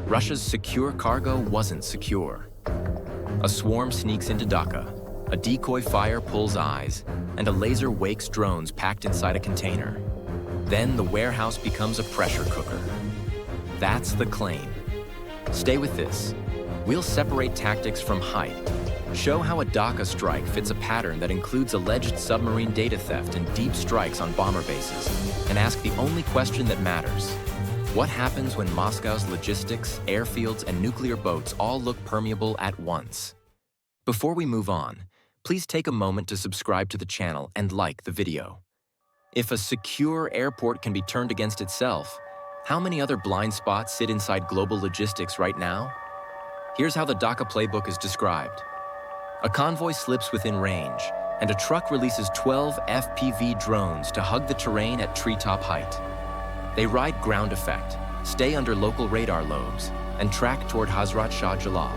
Russia's secure cargo wasn't secure. A swarm sneaks into Dhaka, a decoy fire pulls eyes, and a laser wakes drones packed inside a container. Then the warehouse becomes a pressure cooker. That's the claim. Stay with this. We'll separate tactics from hype, show how a Dhaka strike fits a pattern that includes alleged submarine data theft and deep strikes on bomber bases, and ask the only question that matters. What happens when Moscow's logistics, airfields, and nuclear boats all look permeable at once? Before we move on, please take a moment to subscribe to the channel and like the video. If a secure airport can be turned against itself, how many other blind spots sit inside global logistics right now? Here's how the Dhaka playbook is described. A convoy slips within range, and a truck releases 12 FPV drones to hug the terrain at treetop height. They ride ground effect, stay under local radar lobes, and track toward Hazrat Shah Jalal.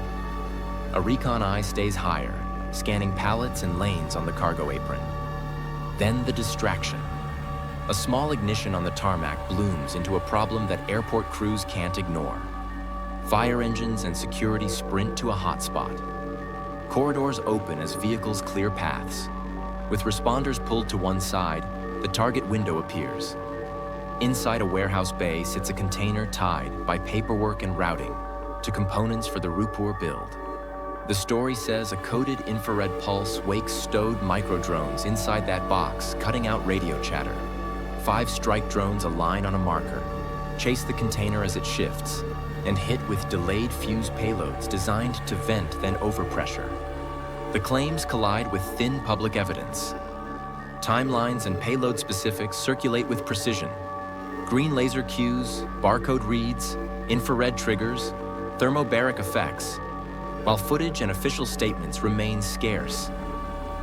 A recon eye stays higher, scanning pallets and lanes on the cargo apron. Then the distraction. A small ignition on the tarmac blooms into a problem that airport crews can't ignore. Fire engines and security sprint to a hotspot. Corridors open as vehicles clear paths. With responders pulled to one side, the target window appears. Inside a warehouse bay sits a container tied by paperwork and routing to components for the Rupur build. The story says a coded infrared pulse wakes stowed microdrones inside that box, cutting out radio chatter. 5 strike drones align on a marker, chase the container as it shifts, and hit with delayed fuse payloads designed to vent then overpressure. The claims collide with thin public evidence. Timelines and payload specifics circulate with precision. Green laser cues, barcode reads, infrared triggers, thermobaric effects, while footage and official statements remain scarce.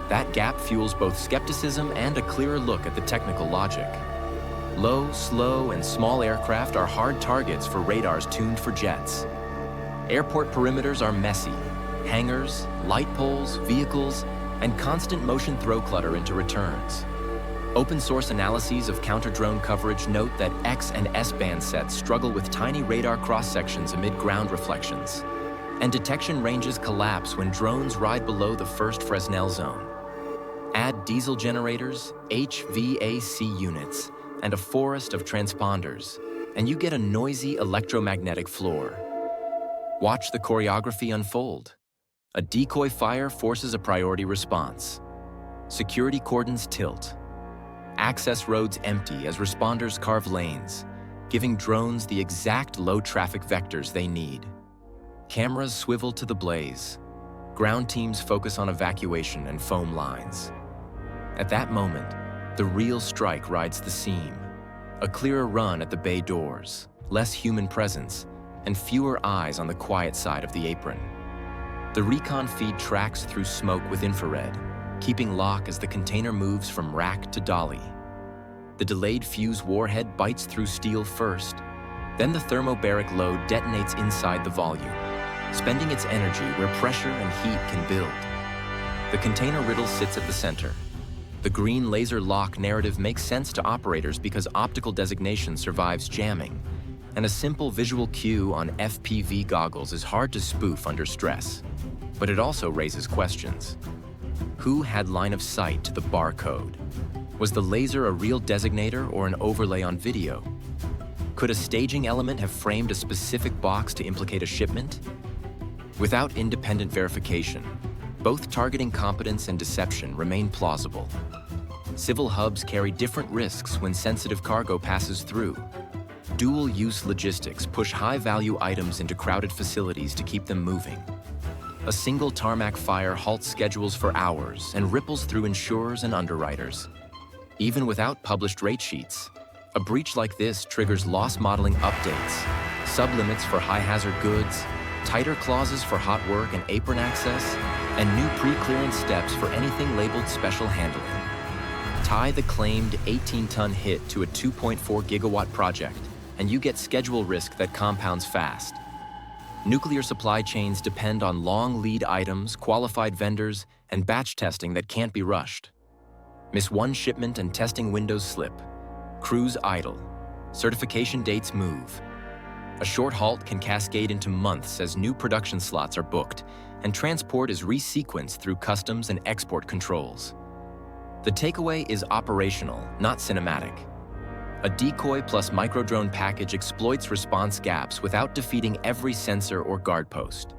That gap fuels both skepticism and a clearer look at the technical logic. Low, slow, and small aircraft are hard targets for radars tuned for jets. Airport perimeters are messy. Hangars, light poles, vehicles, and constant motion throw clutter into returns. Open source analyses of counter-drone coverage note that X and S-band sets struggle with tiny radar cross-sections amid ground reflections. And detection ranges collapse when drones ride below the first Fresnel zone. Add diesel generators, HVAC units, and a forest of transponders, and you get a noisy electromagnetic floor. Watch the choreography unfold. A decoy fire forces a priority response. Security cordons tilt. Access roads empty as responders carve lanes, giving drones the exact low-traffic vectors they need. Cameras swivel to the blaze. Ground teams focus on evacuation and foam lines. At that moment, the real strike rides the seam. A clearer run at the bay doors, less human presence, and fewer eyes on the quiet side of the apron. The recon feed tracks through smoke with infrared, keeping lock as the container moves from rack to dolly. The delayed fuse warhead bites through steel first, then the thermobaric load detonates inside the volume, spending its energy where pressure and heat can build. The container riddle sits at the center. The green laser lock narrative makes sense to operators because optical designation survives jamming, and a simple visual cue on FPV goggles is hard to spoof under stress. But it also raises questions. Who had line of sight to the barcode? Was the laser a real designator or an overlay on video? Could a staging element have framed a specific box to implicate a shipment? Without independent verification, both targeting competence and deception remain plausible. Civil hubs carry different risks when sensitive cargo passes through. Dual-use logistics push high-value items into crowded facilities to keep them moving. A single tarmac fire halts schedules for hours and ripples through insurers and underwriters. Even without published rate sheets, a breach like this triggers loss modeling updates, sublimits for high-hazard goods, tighter clauses for hot work and apron access, and new pre-clearance steps for anything labeled special handling. Tie the claimed 18-ton hit to a 2.4 gigawatt project, and you get schedule risk that compounds fast. Nuclear supply chains depend on long lead items, qualified vendors, and batch testing that can't be rushed. Miss one shipment and testing windows slip. Crews idle. Certification dates move. A short halt can cascade into months as new production slots are booked, and transport is resequenced through customs and export controls. The takeaway is operational, not cinematic. A decoy plus microdrone package exploits response gaps without defeating every sensor or guard post.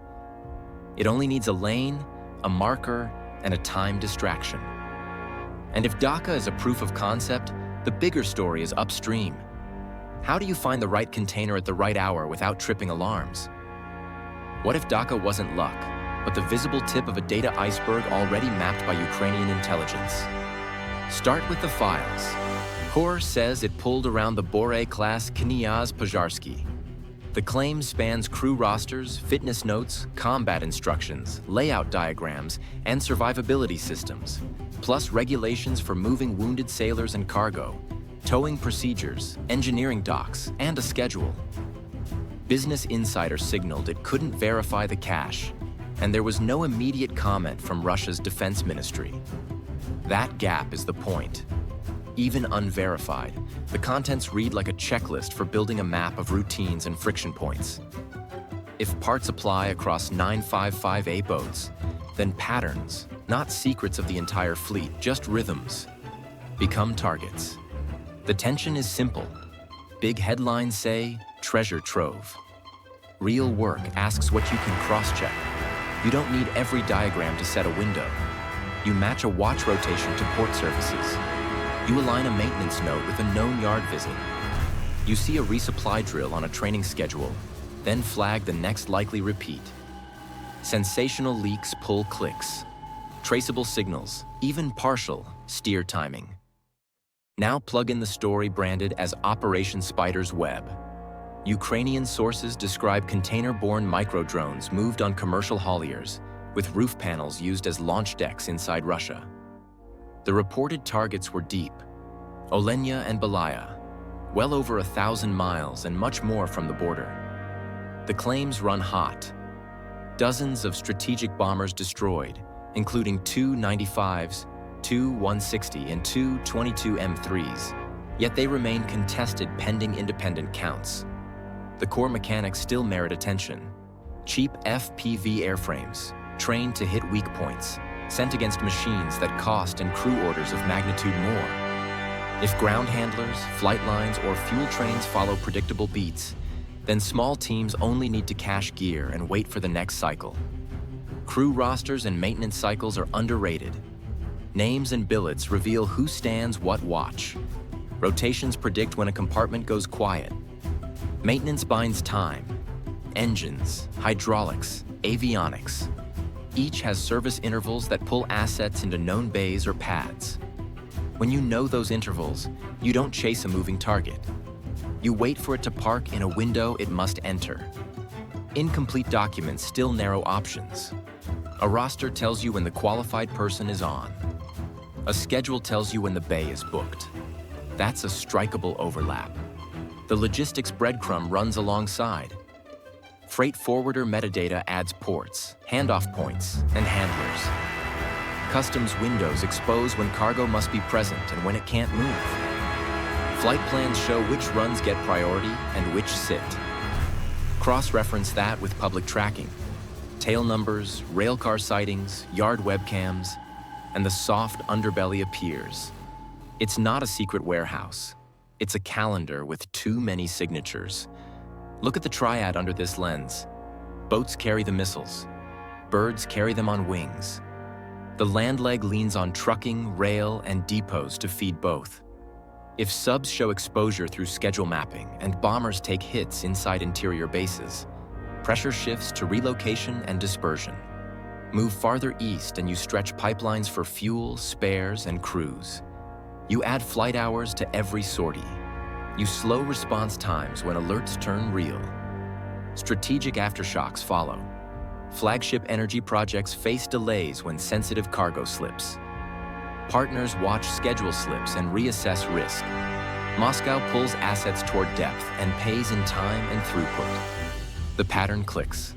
It only needs a lane, a marker, and a time distraction. And if DACA is a proof of concept, the bigger story is upstream. How do you find the right container at the right hour without tripping alarms? What if DACA wasn't luck, but the visible tip of a data iceberg already mapped by Ukrainian intelligence? Start with the files. KOR says it pulled around the Bore-class Knyaz Požarsky. The claim spans crew rosters, fitness notes, combat instructions, layout diagrams, and survivability systems, plus regulations for moving wounded sailors and cargo, towing procedures, engineering docks, and a schedule. Business Insider signaled it couldn't verify the cache, and there was no immediate comment from Russia's defense ministry. That gap is the point. Even unverified, the contents read like a checklist for building a map of routines and friction points. If parts apply across 955A boats, then patterns, not secrets of the entire fleet, just rhythms, become targets. The tension is simple. Big headlines say, treasure trove. Real work asks what you can cross-check. You don't need every diagram to set a window. You match a watch rotation to port services. You align a maintenance note with a known yard visit. You see a resupply drill on a training schedule, then flag the next likely repeat. Sensational leaks pull clicks. Traceable signals, even partial, steer timing. Now plug in the story branded as Operation Spider's Web. Ukrainian sources describe container-borne microdrones moved on commercial hauliers, with roof panels used as launch decks inside Russia. The reported targets were deep: Olenia and Belaya, well over 1,000 miles and much more from the border. The claims run hot. Dozens of strategic bombers destroyed, including 2 95s, 2 160, and 2 22 M3s, yet they remain contested pending independent counts. The core mechanics still merit attention. Cheap FPV airframes, trained to hit weak points, sent against machines that cost and crew orders of magnitude more. If ground handlers, flight lines, or fuel trains follow predictable beats, then small teams only need to cache gear and wait for the next cycle. Crew rosters and maintenance cycles are underrated. Names and billets reveal who stands what watch. Rotations predict when a compartment goes quiet. Maintenance binds time. Engines, hydraulics, avionics. Each has service intervals that pull assets into known bays or pads. When you know those intervals, you don't chase a moving target. You wait for it to park in a window it must enter. Incomplete documents still narrow options. A roster tells you when the qualified person is on. A schedule tells you when the bay is booked. That's a strikeable overlap. The logistics breadcrumb runs alongside. Freight forwarder metadata adds ports, handoff points, and handlers. Customs windows expose when cargo must be present and when it can't move. Flight plans show which runs get priority and which sit. Cross-reference that with public tracking. Tail numbers, railcar sightings, yard webcams, and the soft underbelly appears. It's not a secret warehouse. It's a calendar with too many signatures. Look at the triad under this lens. Boats carry the missiles. Birds carry them on wings. The land leg leans on trucking, rail, and depots to feed both. If subs show exposure through schedule mapping and bombers take hits inside interior bases, pressure shifts to relocation and dispersion. Move farther east and you stretch pipelines for fuel, spares, and crews. You add flight hours to every sortie. You slow response times when alerts turn real. Strategic aftershocks follow. Flagship energy projects face delays when sensitive cargo slips. Partners watch schedule slips and reassess risk. Moscow pulls assets toward depth and pays in time and throughput. The pattern clicks.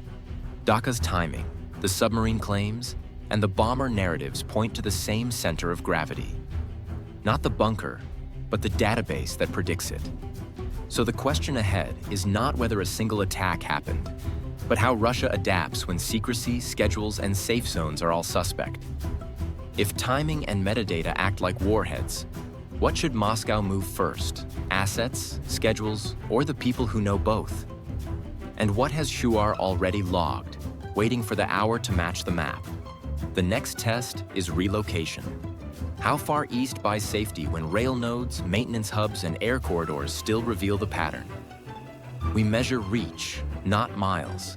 DACA's timing, the submarine claims, and the bomber narratives point to the same center of gravity. Not the bunker, but the database that predicts it. So the question ahead is not whether a single attack happened, but how Russia adapts when secrecy, schedules, and safe zones are all suspect. If timing and metadata act like warheads, what should Moscow move first? Assets, schedules, or the people who know both? And what has Shuar already logged, waiting for the hour to match the map? The next test is relocation. How far east buys safety when rail nodes, maintenance hubs, and air corridors still reveal the pattern? We measure reach, not miles.